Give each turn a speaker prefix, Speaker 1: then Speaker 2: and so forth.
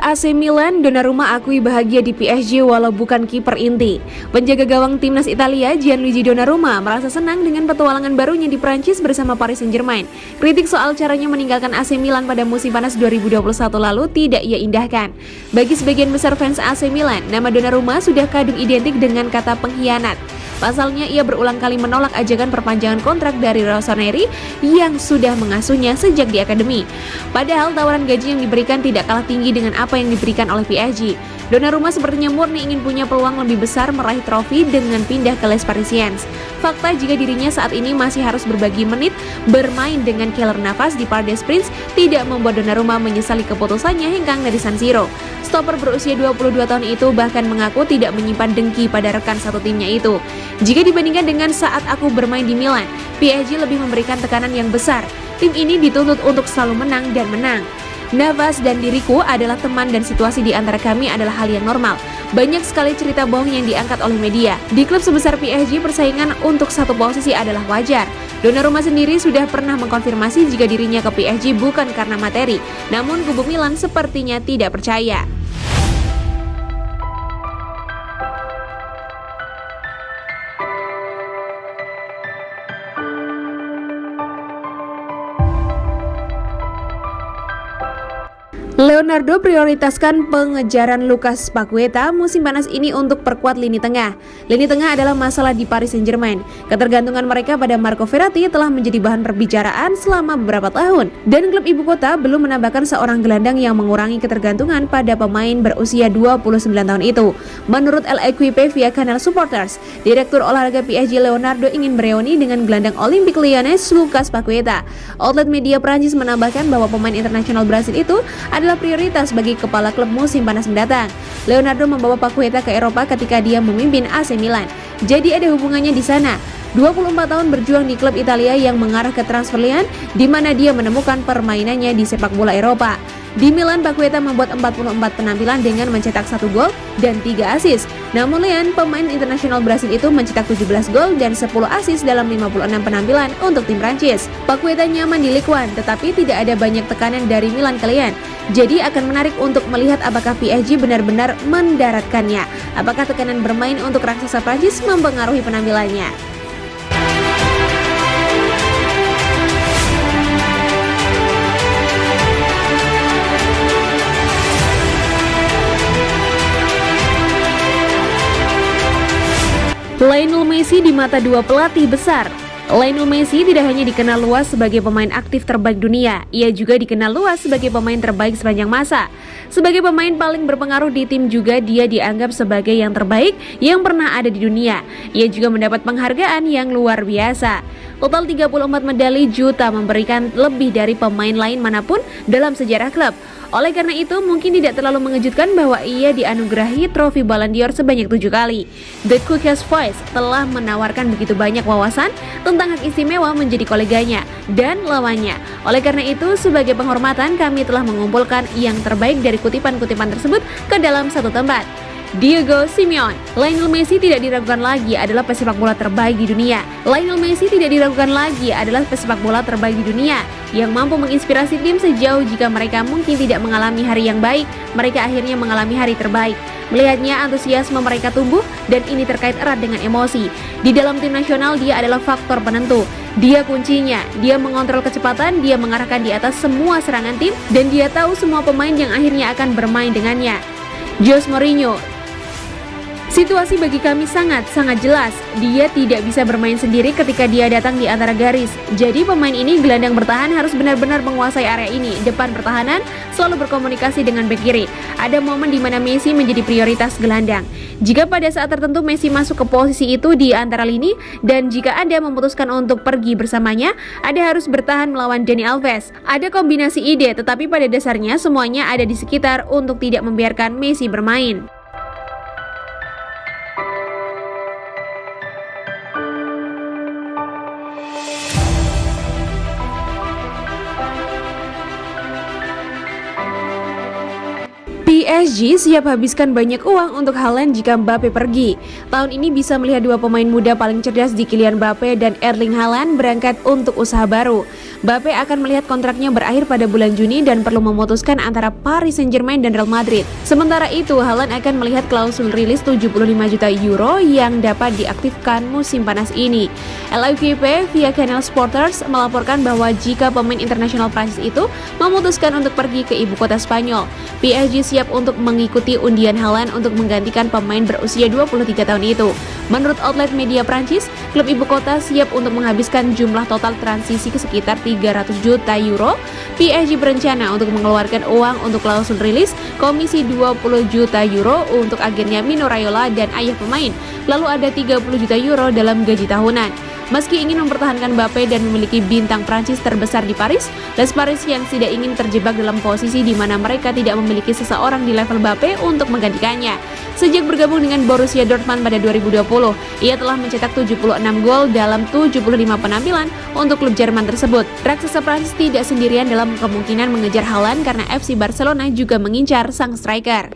Speaker 1: AC Milan, Donnarumma akui bahagia di PSG walau bukan kiper inti. Penjaga gawang timnas Italia, Gianluigi Donnarumma, merasa senang dengan petualangan barunya di Prancis bersama Paris Saint-Germain. Kritik soal caranya meninggalkan AC Milan pada musim panas 2021 lalu tidak ia indahkan. Bagi sebagian besar fans AC Milan, nama Donnarumma sudah kadung identik dengan kata pengkhianat. Pasalnya, ia berulang kali menolak ajakan perpanjangan kontrak dari Rossoneri yang sudah mengasuhnya sejak di akademi. Padahal tawaran gaji yang diberikan tidak kalah tinggi dengan apa yang diberikan oleh PSG. Donnarumma sepertinya murni ingin punya peluang lebih besar meraih trofi dengan pindah ke Les Parisiens. Fakta jika dirinya saat ini masih harus berbagi menit bermain dengan Keylor Navas di Parc des Princes tidak membuat Donnarumma menyesali keputusannya hengkang dari San Siro. Stopper berusia 22 tahun itu bahkan mengaku tidak menyimpan dengki pada rekan satu timnya itu. Jika dibandingkan dengan saat aku bermain di Milan, PSG lebih memberikan tekanan yang besar. Tim ini dituntut untuk selalu menang dan menang. Navas dan diriku adalah teman dan situasi di antara kami adalah hal yang normal. Banyak sekali cerita bohong yang diangkat oleh media. Di klub sebesar PSG, persaingan untuk satu posisi adalah wajar. Donnarumma sendiri sudah pernah mengkonfirmasi jika dirinya ke PSG bukan karena materi. Namun kubu Milan sepertinya tidak percaya. Leonardo prioritaskan pengejaran Lucas Paqueta musim panas ini untuk perkuat lini tengah. Lini tengah adalah masalah di Paris Saint-Germain. Ketergantungan mereka pada Marco Verratti telah menjadi bahan perbicaraan selama beberapa tahun. Dan klub ibu kota belum menambahkan seorang gelandang yang mengurangi ketergantungan pada pemain berusia 29 tahun itu. Menurut L'Equipe via Canal Supporters, Direktur Olahraga PSG Leonardo ingin bereuni dengan gelandang Olympique Lyonnais Lucas Paqueta. Outlet media Prancis menambahkan bahwa pemain internasional Brasil itu adalah prioritas bagi kepala klub musim panas mendatang. Leonardo membawa Paqueta ke Eropa ketika dia memimpin AC Milan. Jadi ada hubungannya di sana. 24 tahun berjuang di klub Italia yang mengarah ke transfer liar, di mana dia menemukan permainannya di sepak bola Eropa. Di Milan, Paqueta membuat 44 penampilan dengan mencetak 1 gol dan 3 assist. Namun Lian, pemain internasional Brasil itu mencetak 17 gol dan 10 assist dalam 56 penampilan untuk tim Prancis. Paqueta nyaman di Ligue 1, tetapi tidak ada banyak tekanan dari Milan ke Lian. Jadi akan menarik untuk melihat apakah PSG benar-benar mendaratkannya. Apakah tekanan bermain untuk raksasa Prancis mempengaruhi penampilannya. Lionel Messi di mata dua pelatih besar. Lionel Messi tidak hanya dikenal luas sebagai pemain aktif terbaik dunia, ia juga dikenal luas sebagai pemain terbaik sepanjang masa. Sebagai pemain paling berpengaruh di tim juga dia dianggap sebagai yang terbaik yang pernah ada di dunia. Ia juga mendapat penghargaan yang luar biasa. Total 34 medali juta memberikan lebih dari pemain lain manapun dalam sejarah klub. Oleh karena itu, mungkin tidak terlalu mengejutkan bahwa ia dianugerahi trofi Ballon d'Or sebanyak 7 kali. The Cookies Voice telah menawarkan begitu banyak wawasan tentang hak istimewa menjadi koleganya dan lawannya. Oleh karena itu, sebagai penghormatan kami telah mengumpulkan yang terbaik dari kutipan-kutipan tersebut ke dalam satu tempat. Diego Simeone. Lionel Messi tidak diragukan lagi adalah pesepak bola terbaik di dunia. Lionel Messi tidak diragukan lagi adalah pesepak bola terbaik di dunia yang mampu menginspirasi tim sejauh jika mereka mungkin tidak mengalami hari yang baik, mereka akhirnya mengalami hari terbaik. Melihatnya, antusiasme mereka tumbuh dan ini terkait erat dengan emosi. Di dalam tim nasional dia adalah faktor penentu. Dia kuncinya, dia mengontrol kecepatan, dia mengarahkan di atas semua serangan tim dan dia tahu semua pemain yang akhirnya akan bermain dengannya. Jose Mourinho. Situasi bagi kami sangat jelas. Dia tidak bisa bermain sendiri ketika dia datang di antara garis. Jadi pemain ini gelandang bertahan harus benar-benar menguasai area ini. Depan pertahanan selalu berkomunikasi dengan bek kiri. Ada momen di mana Messi menjadi prioritas gelandang. Jika pada saat tertentu Messi masuk ke posisi itu di antara lini dan jika Anda memutuskan untuk pergi bersamanya, Anda harus bertahan melawan Dani Alves. Ada kombinasi ide, tetapi pada dasarnya semuanya ada di sekitar untuk tidak membiarkan Messi bermain. PSG siap habiskan banyak uang untuk Haaland jika Mbappe pergi. Tahun ini bisa melihat dua pemain muda paling cerdas di Kylian Mbappe dan Erling Haaland berangkat untuk usaha baru. Mbappe akan melihat kontraknya berakhir pada bulan Juni dan perlu memutuskan antara Paris Saint-Germain dan Real Madrid. Sementara itu, Haaland akan melihat klausul rilis 75 juta euro yang dapat diaktifkan musim panas ini. LAQP via Canal Sporters melaporkan bahwa jika pemain internasional Prancis itu memutuskan untuk pergi ke ibu kota Spanyol, PSG siap untuk mengikuti undian Haaland untuk menggantikan pemain berusia 23 tahun itu. Menurut outlet media Prancis, klub ibu kota siap untuk menghabiskan jumlah total transisi ke sekitar 300 juta euro. PSG berencana untuk mengeluarkan uang untuk klausul rilis, komisi 20 juta euro untuk agennya Mino Raiola dan ayah pemain, lalu ada 30 juta euro dalam gaji tahunan. Meski ingin mempertahankan Mbappe dan memiliki bintang Prancis terbesar di Paris, Les Parisiens tidak ingin terjebak dalam posisi di mana mereka tidak memiliki seseorang di level Mbappe untuk menggantikannya. Sejak bergabung dengan Borussia Dortmund pada 2020, ia telah mencetak 76 gol dalam 75 penampilan untuk klub Jerman tersebut. Raksasa Prancis tidak sendirian dalam kemungkinan mengejar Haaland karena FC Barcelona juga mengincar sang striker.